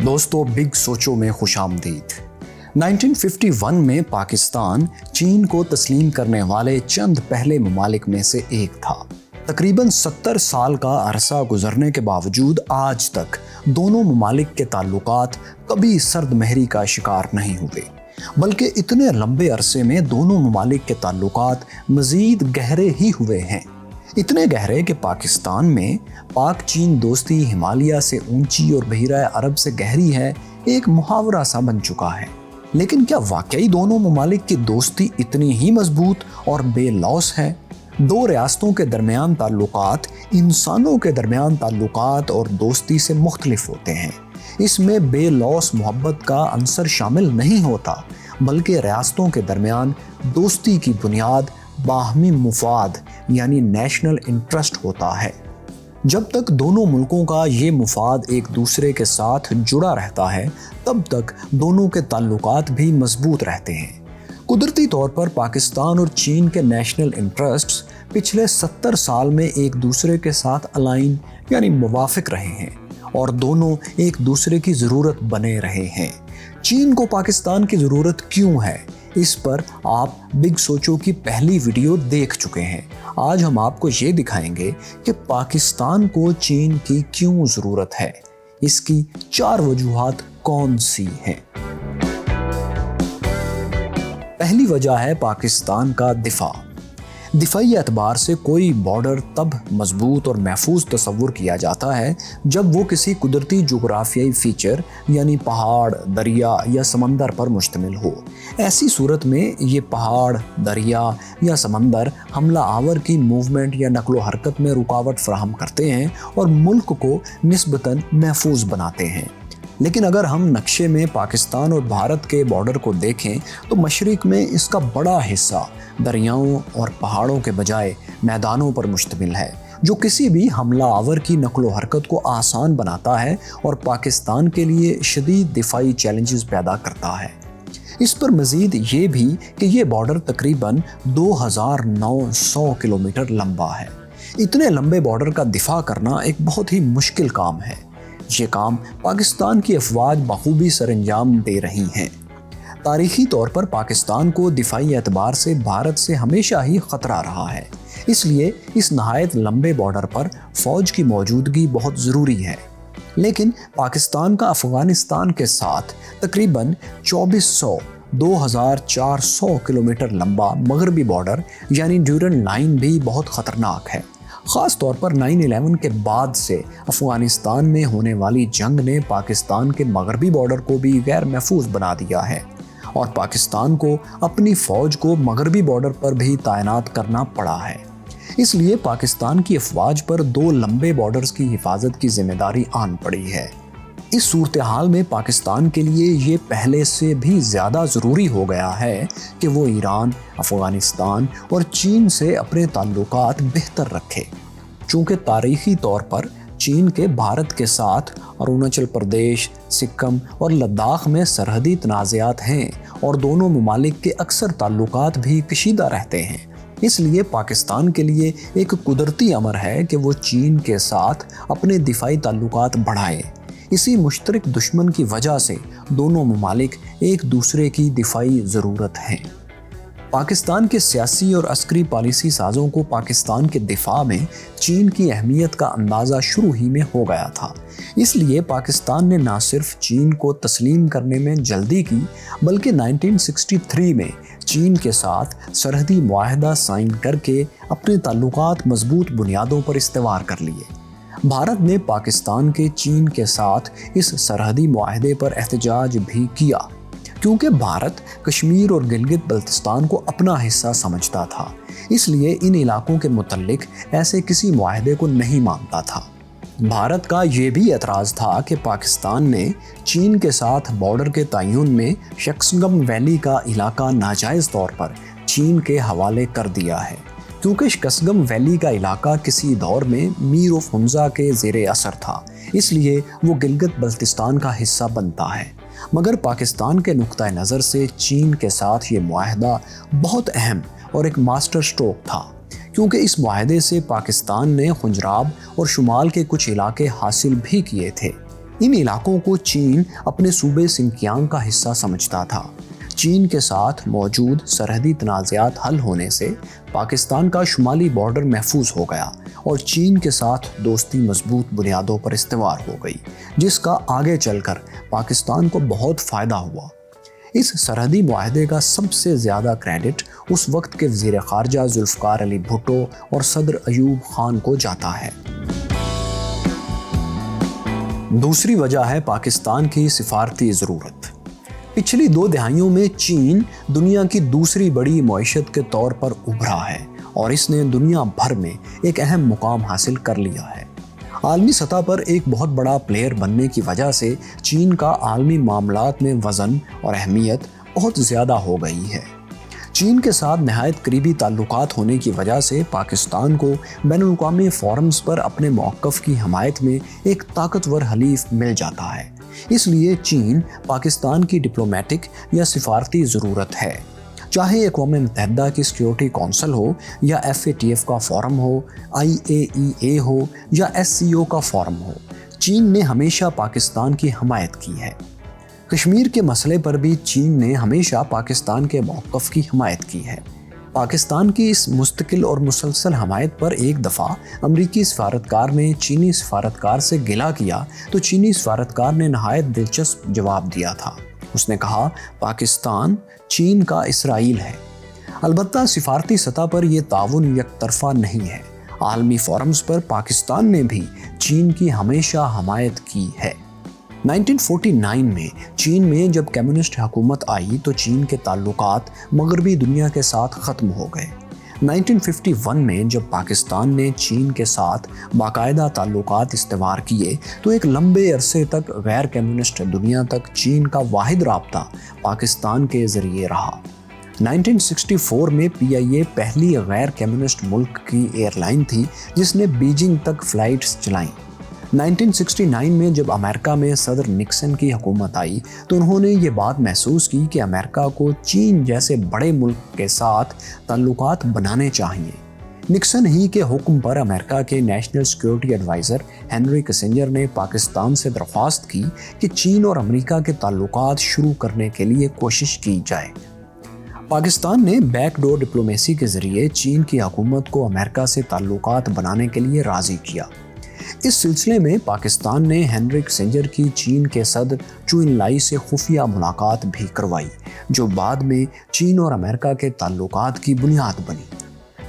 दोस्तों, बिग सोचो में खुश आमदीद। 1951 में पाकिस्तान चीन को तस्लीम करने वाले चंद पहले ममालिक में से एक था। तकरीबन 70 साल का अरसा गुजरने के बावजूद आज तक दोनों ममालिक के ताल्लुकात कभी सर्द महरी का शिकार नहीं हुए, बल्कि इतने लंबे अरसे में दोनों ममालिक के ताल्लुकात मजीद गहरे ही हुए हैं। इतने गहरे कि पाकिस्तान में पाक चीन दोस्ती हिमालय से ऊंची और बहिरा अरब से गहरी है एक मुहावरा सा बन चुका है। लेकिन क्या वाकई दोनों ममालिक की दोस्ती इतनी ही मजबूत और बेलौस है? दो रियासतों के दरमियान ताल्लुकात इंसानों के दरमियान ताल्लुकात और दोस्ती से मुख्तलिफ होते हैं। इसमें बेलौस मोहब्बत का अंसर शामिल नहीं होता, बल्कि रियासतों के दरमियान दोस्ती की बुनियाद बाहमी मुफाद यानी नेशनल इंटरेस्ट होता है। जब तक दोनों मुल्कों का ये मुफाद एक दूसरे के साथ जुड़ा रहता है, तब तक दोनों के ताल्लुकात भी मजबूत रहते हैं। कुदरती तौर पर पाकिस्तान और चीन के नेशनल इंटरेस्ट्स पिछले 70 साल में एक दूसरे के साथ अलाइन यानी मुवाफिक रहे हैं और दोनों एक दूसरे की ज़रूरत बने रहे हैं। चीन को पाकिस्तान की ज़रूरत क्यों है, इस पर आप बिग सोचो की पहली वीडियो देख चुके हैं। आज हम आपको ये दिखाएंगे कि पाकिस्तान को चीन की क्यों ज़रूरत है। इसकी 4 वजूहात कौन सी हैं। पहली वजह है पाकिस्तान का दिफा। दिफाई एतबार से कोई बॉर्डर तब मजबूत और महफूज तस्वुर किया जाता है जब वो किसी कुदरती जोग्राफियाई फीचर यानी पहाड़, दरिया या समंदर पर मुश्तमिल हो। ऐसी सूरत में ये पहाड़, दरिया या समंदर हमला आवर की मूवमेंट या नकलो हरकत में रुकावट फराहम करते हैं और मुल्क को निस्बतन महफूज बनाते हैं। लेकिन अगर हम नक्शे में पाकिस्तान और भारत के बॉर्डर को देखें तो मशरिक में इसका बड़ा हिस्सा दरियाओं और पहाड़ों के बजाय मैदानों पर मुश्तमिल है, जो किसी भी हमला आवर की नकलो हरकत को आसान बनाता है और पाकिस्तान के लिए शदीद दिफाई चैलेंजेस पैदा करता है। इस पर मज़ीद ये भी कि ये बॉर्डर तकरीबन 2900 किलोमीटर लंबा है। इतने लंबे बॉर्डर का दिफा करना एक बहुत ही मुश्किल काम है। ये काम पाकिस्तान की अफवाज बखूबी सरअंजाम दे रही हैं। तारीखी तौर पर पाकिस्तान को दिफाई एतबार से भारत से हमेशा ही ख़तरा रहा है, इसलिए इस नहायत लंबे बॉर्डर पर फ़ौज की मौजूदगी बहुत ज़रूरी है। लेकिन पाकिस्तान का अफ़गानिस्तान के साथ तकरीबन 2400 किलोमीटर लंबा मगरबी बॉर्डर यानी ड्यूरन लाइन भी बहुत ख़तरनाक है। ख़ास तौर पर 9/11 के बाद से अफ़गानिस्तान में होने वाली जंग ने पाकिस्तान के मगरबी बॉर्डर को भी गैर महफूज बना दिया है और पाकिस्तान को अपनी फ़ौज को मगरबी बॉर्डर पर भी तैनात करना पड़ा है। इसलिए पाकिस्तान की अफवाज पर 2 लंबे बॉर्डर्स की हिफाजत की जिम्मेदारी आन पड़ी है। इस सूरत हाल में पाकिस्तान के लिए ये पहले से भी ज़्यादा ज़रूरी हो गया है कि वो ईरान, अफ़गानिस्तान और चीन से अपने ताल्लुकात बेहतर रखे। चूँकि तारीख़ी तौर पर चीन के भारत के साथ अरुणाचल प्रदेश, सिक्किम और लद्दाख में सरहदी तनाज़ात हैं और दोनों ममालिक के अक्सर ताल्लुकात भी कशीदा रहते हैं। इसलिए पाकिस्तान के लिए एक कुदरती अमर है कि वो चीन के साथ अपने दिफाई ताल्लुकात बढ़ाए। इसी मुश्तरक दुश्मन की वजह से दोनों ममालिक एक दूसरे की दिफाई ज़रूरत हैं। पाकिस्तान के सियासी और अस्करी पॉलिसी साज़ों को पाकिस्तान के दिफा में चीन की अहमियत का अंदाज़ा शुरू ही में हो गया था। इसलिए पाकिस्तान ने न सिर्फ चीन को तस्लीम करने में जल्दी की, बल्कि 1963 में चीन के साथ सरहदी मुआहदा साइन करके अपने ताल्लुकात मजबूत बुनियादों पर इस्तेवार कर लिए। भारत ने पाकिस्तान के चीन के साथ इस सरहदी मुआहदे पर एहतजाज भी किया, क्योंकि भारत कश्मीर और गिलगित बल्तिस्तान को अपना हिस्सा समझता था। इसलिए इन इलाकों के मुतल्लिक ऐसे किसी मुआहदे को नहीं मानता था। भारत का ये भी एतराज़ था कि पाकिस्तान ने चीन के साथ बॉर्डर के तयन में शक्सगम वैली का इलाका नाजायज़ तौर पर चीन के हवाले कर दिया है, क्योंकि शक्सगम वैली का इलाका किसी दौर में मीर ऑफ हमज़ा के ज़ेरे असर था, इसलिए वो गिलगित बल्तिस्तान का हिस्सा बनता है। मगर पाकिस्तान के नुक्ता नज़र से चीन के साथ ये मुआहदा बहुत अहम और एक मास्टर स्ट्रोक था, क्योंकि इस मुआहदे से पाकिस्तान ने खुंजराब और शुमाल के कुछ इलाके हासिल भी किए थे। इन इलाकों को चीन अपने सूबे सिंकियांग का हिस्सा समझता था। चीन के साथ मौजूद सरहदी तनाज़ात हल होने से पाकिस्तान का शुमाली बॉर्डर महफूज हो गया और चीन के साथ दोस्ती मजबूत बुनियादों पर इस्तेवार हो गई, जिसका आगे चलकर पाकिस्तान को बहुत फ़ायदा हुआ। इस सरहदी मुआहदे का सबसे ज़्यादा क्रेडिट उस वक्त के वज़ीर ख़ारजा ज़ुल्फ़िकार अली भुट्टो और सदर अयूब खान को जाता है। दूसरी वजह है पाकिस्तान की सिफारती ज़रूरत। पिछली 2 दहाइयों में चीन दुनिया की दूसरी बड़ी मईशत के तौर पर उभरा है और इसने दुनिया भर में एक अहम मुकाम हासिल कर लिया है। आलमी सतह पर एक बहुत बड़ा प्लेयर बनने की वजह से चीन का आलमी मामलात में वज़न और अहमियत बहुत ज़्यादा हो गई है। चीन के साथ नहायत करीबी ताल्लुकात होने की वजह से पाकिस्तान को बैनुल-अक़वामी फोरम्स पर अपने मौक़िफ़ की हमायत में एक ताकतवर हलीफ मिल जाता है। इसलिए चीन पाकिस्तान की डिप्लोमेटिक या सिफारती ज़रूरत है, चाहे अक़वाम मुत्तहिदा की सिक्योरिटी कौंसिल हो या FATF का फोरम हो, IAEA हो या SCO का फोरम हो। चीन ने हमेशा पाकिस्तान की हमायत की है। कश्मीर के मसले पर भी चीन ने हमेशा पाकिस्तान के मौक़िफ़ की हमायत की है। पाकिस्तान की इस मुस्तकिल और मुसलसल हमायत पर एक दफ़ा अमरीकी सफारतकार ने चीनी सफारतकार से गिला किया तो चीनी सफारतकार ने नहायत दिलचस्प जवाब दिया था। उसने कहा, पाकिस्तान चीन का इसराइल है। अलबत्ता सिफारती सतह पर यह ताउन यकतरफा नहीं है। आलमी फोरम्स पर पाकिस्तान ने भी चीन की हमेशा हमायत की है। 1949 में चीन में जब कम्युनिस्ट हुकूमत आई तो चीन के ताल्लुकात मगरबी दुनिया के साथ ख़त्म हो गए। 1951 में जब पाकिस्तान ने चीन के साथ बाकायदा ताल्लुकात इस्तेवार किए तो एक लंबे अरसे तक गैर कम्युनिस्ट दुनिया तक चीन का वाहिद राब्ता पाकिस्तान के ज़रिए रहा। 1964 में PIA पहली गैर कम्युनिस्ट मुल्क की एयरलाइन थी जिसने बीजिंग तक फ़्लाइट्स चलाईं। 1969 में जब अमेरिका में सदर निक्सन की हुकूमत आई तो उन्होंने ये बात महसूस की कि अमेरिका को चीन जैसे बड़े मुल्क के साथ ताल्लुकात बनाने चाहिए। निक्सन ही के हुक्म पर अमेरिका के national security adviser Henry Kissinger ने पाकिस्तान से दरख्वास्त की कि चीन और अमेरिका के ताल्लुकात शुरू करने के लिए कोशिश की जाए। पाकिस्तान ने बैकडोर डिप्लोमेसी के ज़रिए चीन की हुकूमत को अमेरिका से ताल्लुकात बनाने के लिए राज़ी किया। इस सिलसिले में पाकिस्तान ने हेनरी किसिंजर की चीन के सदर चू एनलाई से खुफिया मुलाकात भी करवाई, जो बाद में चीन और अमेरिका के ताल्लुकात की बुनियाद बनी।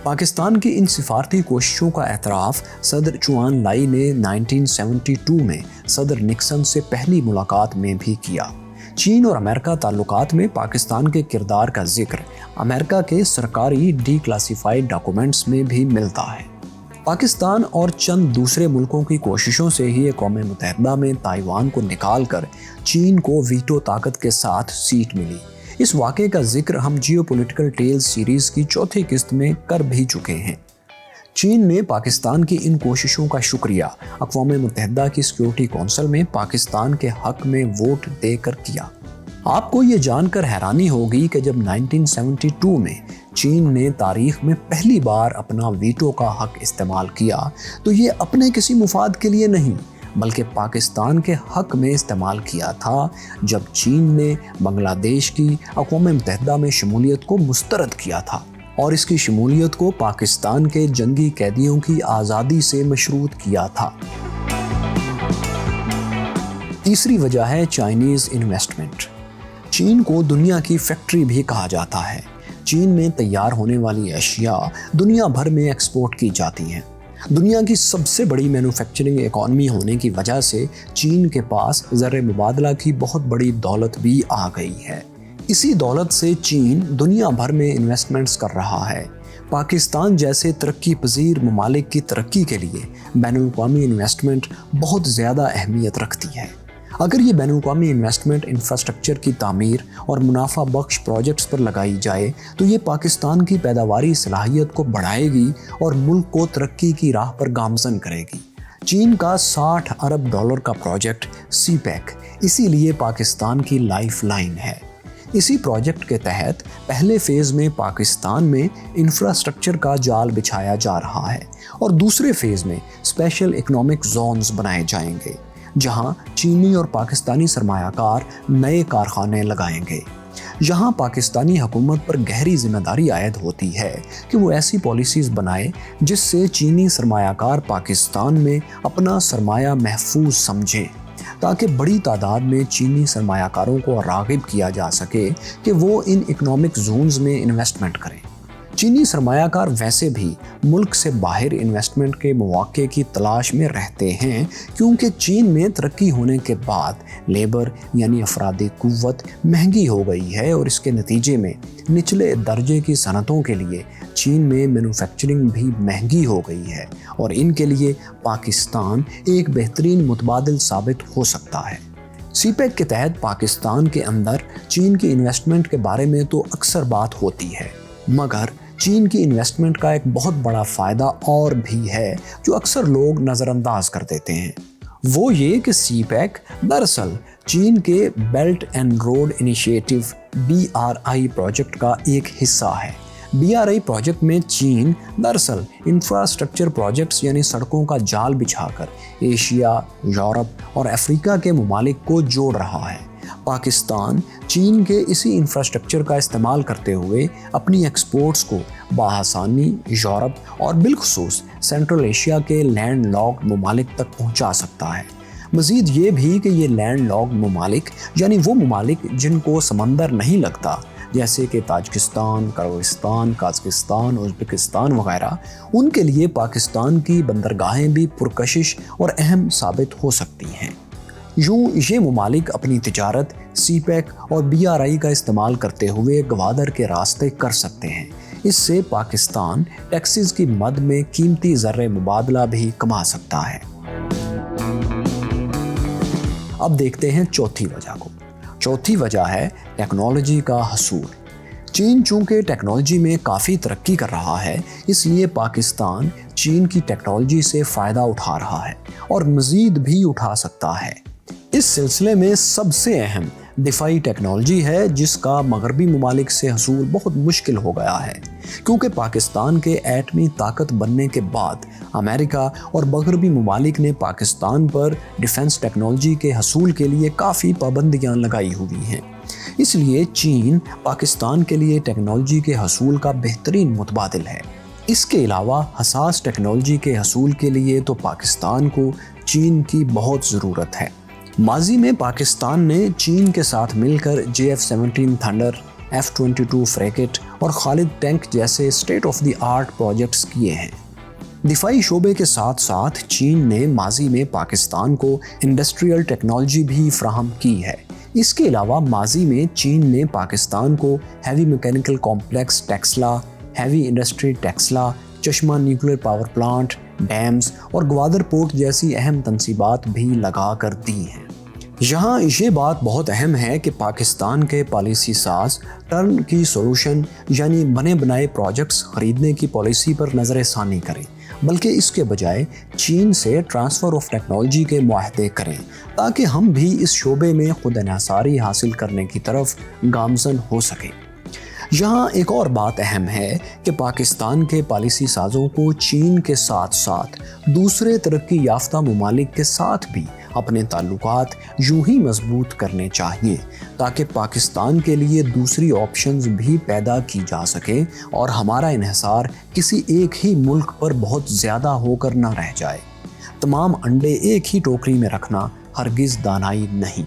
पाकिस्तान की इन सिफारती कोशिशों का एतराफ़ सदर चू एनलाई ने 1972 में सदर निक्सन से पहली मुलाकात में भी किया। चीन और अमेरिका ताल्लुकात में पाकिस्तान के किरदार का जिक्र अमेरिका के सरकारी डीक्लासिफाइड डॉक्यूमेंट्स में भी मिलता है। पाकिस्तान और चंद दूसरे मुल्कों की कोशिशों से ही अक़वाम मुत्तहिदा में ताइवान को निकालकर चीन को वीटो ताकत के साथ सीट मिली। इस वाक़े का जिक्र हम जियोपॉलिटिकल टेल्स सीरीज़ की चौथी किस्त में कर भी चुके हैं। चीन ने पाकिस्तान की इन कोशिशों का शुक्रिया अक़वाम मुत्तहिदा की सिक्योरिटी कौंसिल में पाकिस्तान के हक़ में वोट देकर किया। आपको ये जानकर हैरानी होगी कि जब 1972 में चीन ने तारीख में पहली बार अपना वीटो का हक इस्तेमाल किया तो ये अपने किसी मुफाद के लिए नहीं बल्कि पाकिस्तान के हक में इस्तेमाल किया था, जब चीन ने बांग्लादेश की अक़वाम मुत्तहिदा में शमूलियत को मुस्तरद किया था और इसकी शमूलियत को पाकिस्तान के जंगी कैदियों की आज़ादी से मशरूत किया था। तीसरी वजह है चाइनीज़ इन्वेस्टमेंट। चीन को दुनिया की फैक्ट्री भी कहा जाता है। चीन में तैयार होने वाली अशिया दुनिया भर में एक्सपोर्ट की जाती हैं। दुनिया की सबसे बड़ी मैन्युफैक्चरिंग इकॉनमी होने की वजह से चीन के पास ज़र मुबादला की बहुत बड़ी दौलत भी आ गई है। इसी दौलत से चीन दुनिया भर में इन्वेस्टमेंट्स कर रहा है। पाकिस्तान जैसे तरक्की पजीर ममालिक की तरक्की के लिए बैनुल-अक़वामी इन्वेस्टमेंट बहुत ज़्यादा अहमियत रखती है। अगर ये बैनुल-अक़वामी इन्वेस्टमेंट इंफ्रास्ट्रक्चर की तामीर और मुनाफा बख्श प्रोजेक्ट्स पर लगाई जाए तो ये पाकिस्तान की पैदावारी सलाहियत को बढ़ाएगी और मुल्क को तरक्की की राह पर गामज़न करेगी। चीन का $60 अरब का प्रोजेक्ट CPEC इसीलिए पाकिस्तान की लाइफ लाइन है। इसी प्रोजेक्ट के तहत पहले फेज़ में पाकिस्तान में इंफ्रास्ट्रक्चर का जाल बिछाया जा रहा है और दूसरे फेज़ में स्पेशल इकोनॉमिक जोन्स बनाए जाएंगे जहां चीनी और पाकिस्तानी सरमायाकार नए कारखाने लगाएंगे। यहाँ पाकिस्तानी हुकूमत पर गहरी जिम्मेदारी आयद होती है कि वो ऐसी पॉलिसीज़ बनाए जिससे चीनी सरमायाकार पाकिस्तान में अपना सरमाया महफूज समझें, ताकि बड़ी तादाद में चीनी सरमायाकारों को राग़िब किया जा सके कि वो इन इकनॉमिक जोन्स में इन्वेस्टमेंट करें। चीनी सरमायाकार वैसे भी मुल्क से बाहर इन्वेस्टमेंट के मौके की तलाश में रहते हैं, क्योंकि चीन में तरक्की होने के बाद लेबर यानी अफरादी कुव्वत महंगी हो गई है और इसके नतीजे में निचले दर्जे की सनतों के लिए चीन में मैन्युफैक्चरिंग भी महंगी हो गई है और इनके लिए पाकिस्तान एक बेहतरीन मुतबादिल साबित हो सकता है। सीपेक के तहत पाकिस्तान के अंदर चीन की इन्वेस्टमेंट के बारे में तो अक्सर बात होती है, मगर चीन की इन्वेस्टमेंट का एक बहुत बड़ा फ़ायदा और भी है जो अक्सर लोग नज़रअंदाज कर देते हैं। वो ये कि सीपेक दरअसल चीन के belt and road initiative BRI project का एक हिस्सा है। BRI प्रोजेक्ट में चीन दरअसल इंफ्रास्ट्रक्चर प्रोजेक्ट्स यानी सड़कों का जाल बिछाकर एशिया, यूरोप और अफ्रीका के ममालिक को जोड़ रहा है। पाकिस्तान चीन के इसी इंफ्रास्ट्रक्चर का इस्तेमाल करते हुए अपनी एक्सपोर्ट्स को बआसानी यूरोप और बिलखुसूस सेंट्रल एशिया के लैंड लॉक्ड ममालिक तक पहुंचा सकता है। मज़ीद ये भी कि ये लैंड लॉक्ड ममालिक यानी वो ममालिक जिनको समंदर नहीं लगता, जैसे कि ताजिकिस्तान, किर्गिस्तान, कजाकिस्तान, उज़्बेकिस्तान वगैरह, उनके लिए पाकिस्तान की बंदरगाहें भी पुरकशिश और अहम साबित हो सकती हैं। यूँ ये ममालिक अपनी तिजारत सीपेक और BRI का इस्तेमाल करते हुए गवादर के रास्ते कर सकते हैं। इससे पाकिस्तान टैक्सेस की मद में कीमती ज़र्रे मुबादला भी कमा सकता है। अब देखते हैं चौथी वजह को। चौथी वजह है टेक्नोलॉजी का हसूल। चीन चूँकि टेक्नोलॉजी में काफ़ी तरक्की कर रहा है, इसलिए पाकिस्तान चीन की टेक्नोलॉजी से फ़ायदा उठा रहा है और मज़ीद भी उठा सकता है। इस सिलसिले में सबसे अहम दिफाई टेक्नोलॉजी है, जिसका मगरबी ममालिक से हसूल बहुत मुश्किल हो गया है, क्योंकि पाकिस्तान के एटमी ताकत बनने के बाद अमेरिका और मगरबी ममालिक ने पाकिस्तान पर डिफेंस टेक्नोलॉजी के हसूल के लिए काफ़ी पाबंदियाँ लगाई हुई हैं। इसलिए चीन पाकिस्तान के लिए टेक्नोलॉजी के हसूल का बेहतरीन मुतबादिल है। इसके अलावा हसास टेक्नोलॉजी के हसूल के लिए तो पाकिस्तान को चीन की बहुत ज़रूरत है। माजी में पाकिस्तान ने चीन के साथ मिलकर JF-17 थंडर, F-22 फ्रैगेट और खालिद टैंक जैसे state of the art projects किए हैं। दिफाई शोबे के साथ साथ चीन ने माजी में पाकिस्तान को इंडस्ट्रियल टेक्नोलॉजी भी फ्राहम की है। इसके अलावा माजी में चीन ने पाकिस्तान को heavy mechanical complex Taxila, heavy industry Taxila, चश्मा न्यूक्लियर पावर प्लांट, डैम्स और ग्वादर पोर्ट जैसी अहम तंसीबात भी लगा कर दी हैं। यहाँ ये बात बहुत अहम है कि पाकिस्तान के पॉलिसी साज टर्न की सोल्यूशन यानी बने बनाए प्रोजेक्ट्स खरीदने की पॉलिसी पर नज़र सानी करें, बल्कि इसके बजाय चीन से ट्रांसफ़र ऑफ टेक्नोलॉजी के मुआहदे करें, ताकि हम भी इस शोबे में खुद इन्हिसारी हासिल करने की तरफ गामज़न हो सकें। यहाँ एक और बात अहम है कि पाकिस्तान के पॉलिसी साजों को चीन के साथ साथ दूसरे तरक्की याफ्ता ममालिक के साथ भी अपने ताल्लुकात यूं ही मजबूत करने चाहिए, ताकि पाकिस्तान के लिए दूसरी ऑप्शंस भी पैदा की जा सके और हमारा इन्हिसार किसी एक ही मुल्क पर बहुत ज़्यादा होकर ना रह जाए। तमाम अंडे एक ही टोकरी में रखना हरगिज़ दानाई नहीं।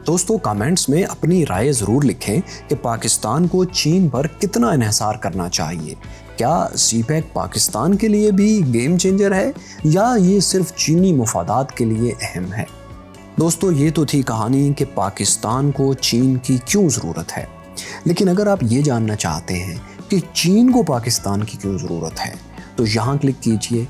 दोस्तों, कमेंट्स में अपनी राय ज़रूर लिखें कि पाकिस्तान को चीन पर कितना इन्हिसार करना चाहिए। क्या सीपेक पाकिस्तान के लिए भी गेम चेंजर है या ये सिर्फ चीनी मुफादात के लिए अहम है? दोस्तों, ये तो थी कहानी कि पाकिस्तान को चीन की क्यों ज़रूरत है, लेकिन अगर आप ये जानना चाहते हैं कि चीन को पाकिस्तान की क्यों ज़रूरत है, तो यहाँ क्लिक कीजिए